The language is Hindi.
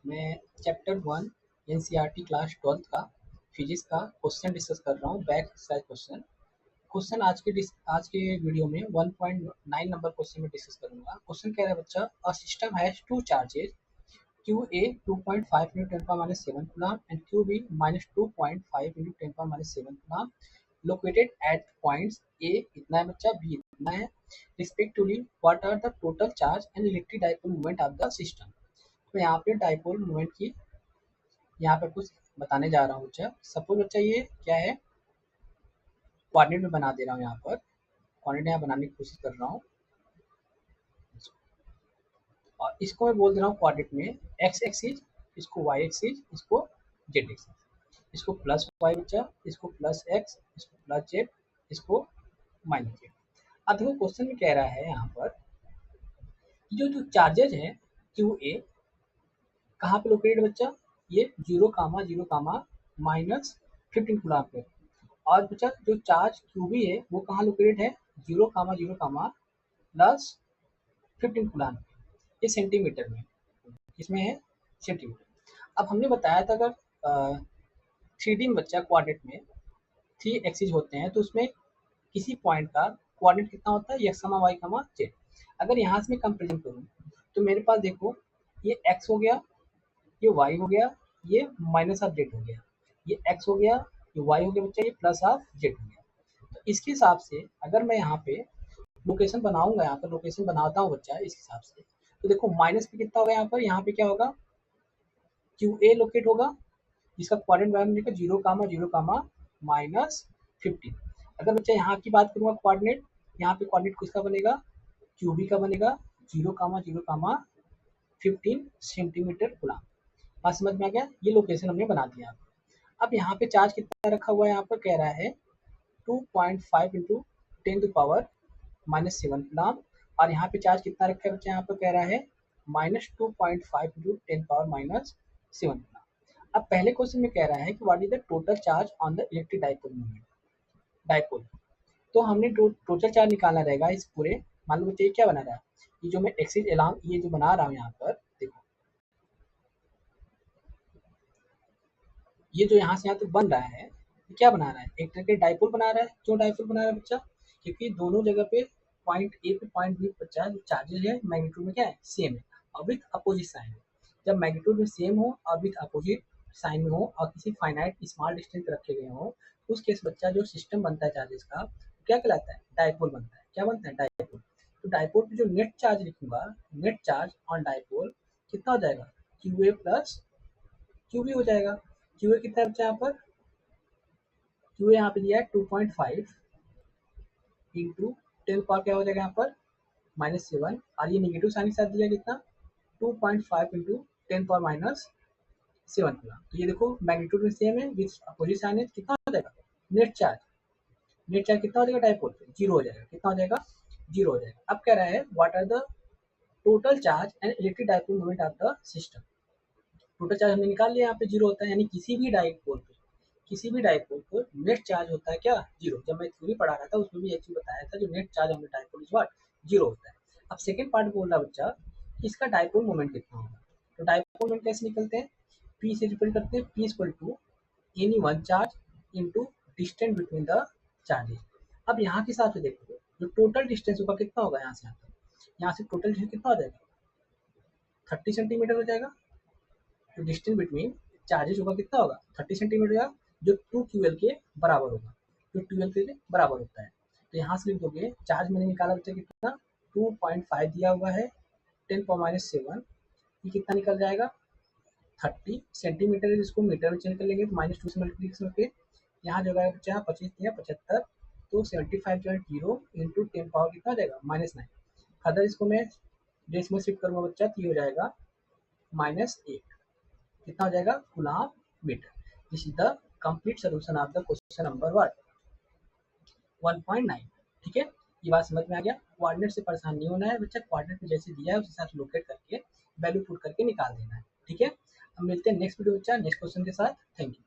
मैं चैप्टर 1 एनसीईआरटी क्लास 12th का फिजिक्स का क्वेश्चन डिस्कस कर रहा हूँ। बैक एक्सरसाइज क्वेश्चन क्वेश्चन आज के वीडियो में 1.9 नंबर क्वेश्चन में डिस्कस करूंगा। क्वेश्चन कह रहा है बच्चा, a system has two charges QA 2.5 into 10 power minus 7 coulomb and QB minus 2.5 into 10 power minus 7 coulomb located at points A इतना है बच्चा, B इतना है। Respectively, what are the total charge and electric dipole moment of the system? तो यहाँ पे डाइपोल मोमेंट की यहाँ पे कुछ बताने जा रहा हूँ बच्चा। सपोज बच्चा ये क्या है, कोऑर्डिनेट में बना दे रहा हूँ। यहाँ पर कोऑर्डिनेट यहाँ बनाने की कोशिश कर रहा हूँ और इसको मैं बोल दे रहा हूँ कोऑर्डिनेट में एक्स एक्सिस, इसको वाई एक्सिस, इसको जेड एक्सिस। इसको प्लस वाई बच्चा, इसको प्लस एक्स, इसको प्लस जेड, इसको माइनस जेड। अब देखो क्वेश्चन में कह रहा है यहाँ पर जो जो चार्जेज है क्यू ए कहाँ पे लोकेटेड बच्चा, ये 0, 0, -15 कूलम्ब पे। और बच्चा जो चार्ज क्यूबी है वो कहाँ लोकेटेड है, 0, 0, +15 कूलम्ब पे। ये सेंटीमीटर में, इसमें है सेंटीमीटर। अब हमने बताया था अगर 3D में बच्चा कोऑर्डिनेट में 3 एक्सिस होते हैं तो उसमें किसी पॉइंट का कोऑर्डिनेट कितना होता है, x, y, z। अगर यहाँ से मैं कंपेरिजन करूँ तो मेरे पास देखो ये x हो गया, ये y हो गया, ये माइनस ऑफ जेड हो गया, ये x हो गया, ये y हो गया बच्चा, ये प्लस ऑफ जेड हो गया। तो इसके हिसाब से अगर मैं यहाँ पे लोकेशन बनाऊंगा, यहाँ पर लोकेशन बनाता हूँ बच्चा इस हिसाब से, तो देखो माइनस पे कितना होगा, यहाँ पे क्या होगा, क्यू ए लोकेट होगा जिसका कोऑर्डिनेट बनेगा 0, 0, -15। अगर बच्चा यहाँ की बात करूँगा कोऑर्डिनेट, यहाँ पे कोऑर्डिनेट किसका बनेगा, क्यूबी का बनेगा 0, 0, 15 सेंटीमीटर। बात समझ में आ गया, ये लोकेशन हमने बना दिया। अब यहाँ पे चार्ज कितना रखा हुआ है, यहाँ पर कह रहा है 2.5 इंटू 10⁻⁻7 कूलम्ब। और यहाँ पे चार्ज कितना रखा है बच्चा, यहाँ पर कह रहा है -2.5 इंटू 10⁻⁻7 कूलम्ब। अब पहले क्वेश्चन में कह रहा है कि what is the total charge on the electric dipole moment, dipole. तो हमने टोटल चार्ज निकालना रहेगा इस पूरे, मान लो बच्चे क्या बना रहा है, ये जो मैं एक्सिस एलॉन्ग ये जो बना रहा हूँ यहाँ पर देखो, ये जो यहाँ से यहाँ तक बन रहा है, ये क्या बना रहा है, एक तरह के डाइपोल बना रहा है। क्यों डाइपोल बना रहा है बच्चा, क्योंकि दोनों जगह पे पॉइंट ए पे पॉइंट बी बच्चा जो चार्जेज है मैग्नीट्यूड में क्या है, सेम है और विथ अपोजिट साइन है। जब मैग्नीट्यूड में सेम हो और विथ अपोजिट साइन में हो और किसी फाइनाइट स्मॉल डिस्टेंस पे रखे गए हो, उस केस बच्चा जो सिस्टम बनता है चार्जेस का क्या कहलाता है, डाइपोल बनता है। क्या बनता है, डाइपोल। तो डाइपोल पे जो नेट चार्ज लिखूंगा, नेट चार्ज ऑन डाइपोल कितना हो जाएगा, Q A plus Q B हो जाएगा। क्यू ए कितना बच्चा यहाँ पर, क्यू यहाँ पे दिया है 2.5 इंटू 10 पावर क्या हो जाएगा यहाँ पर -7, और ये निगेटिव साइन के साथ दिया कितना 2.5 इंटू 10 पावर -7 का। तो ये देखो मैग्नीट्यूड में सेम है, विथ अपोजिट साइन है, कितना हो जाएगा नेट चार्ज, नेट चार्ज कितना हो जाएगा डाइपोल पे, जीरो हो जाएगा। कितना हो जाएगा, जीरो हो जाएगा। अब कह रहा है what are the total charge and electric dipole moment of the system. Total charge हमने निकाल लिया, यहाँ पे जीरो होता है, यानी किसी भी डाइपोल पर नेट चार्ज होता है क्या, जीरो। जब मैं थ्योरी पढ़ा रहा था उसमें भी एक चीज बताया था, जो net charge on the dipole is what, zero होता है। अब सेकंड पार्ट बोल रहा बच्चा कि इसका डाइपोल मोमेंट कितना होगा। तो डाइपोल मोमेंट कैसे निकलते हैं, पी से रिप्रेजेंट करते हैं, P equal to any one charge into distance between the charges. अब यहाँ के हिसाब से देखो, जो टोटल डिस्टेंस होगा कितना होगा, यहाँ से यहाँ तक, यहाँ से टोटल डिस्टेंस कितना हो जाएगा, 30 सेंटीमीटर हो जाएगा। तो डिस्टेंस बिटवीन चार्जेस होगा कितना होगा, 30 सेंटीमीटर का, जो 2QL के बराबर होगा, जो 12 के बराबर होता है। तो यहाँ से लिख दोगे, चार्ज मैंने निकाला बच्चा कितना 2.5 दिया हुआ है, 10⁻⁷, ये कितना निकल जाएगा 30 सेंटीमीटर है, जिसको मीटर में चेंज कर लेंगे तो -2 से मल्टीप्लीकेशन करके यहाँ जो है बच्चा 25 दिया 75, तो 75 जो है 0 इंटू 10 पावर कितना हो जाएगा -9। अदर इसको मैं डेसिमल शिफ्ट करूँगा बच्चा तो ये हो जाएगा -8, कितना हो जाएगा coulomb metre. This is the complete solution of the question number 1.9। ठीक है, ये बात समझ में आ गया। कोऑर्डिनेट से परेशान नहीं होना है बच्चा, कोऑर्डिनेट में जैसे दिया है उस हिसाब से लोकेट करके वैल्यू पुट करके निकाल देना है। ठीक है, अब मिलते हैं नेक्स्ट वीडियो बच्चा नेक्स्ट क्वेश्चन के साथ। Thank you.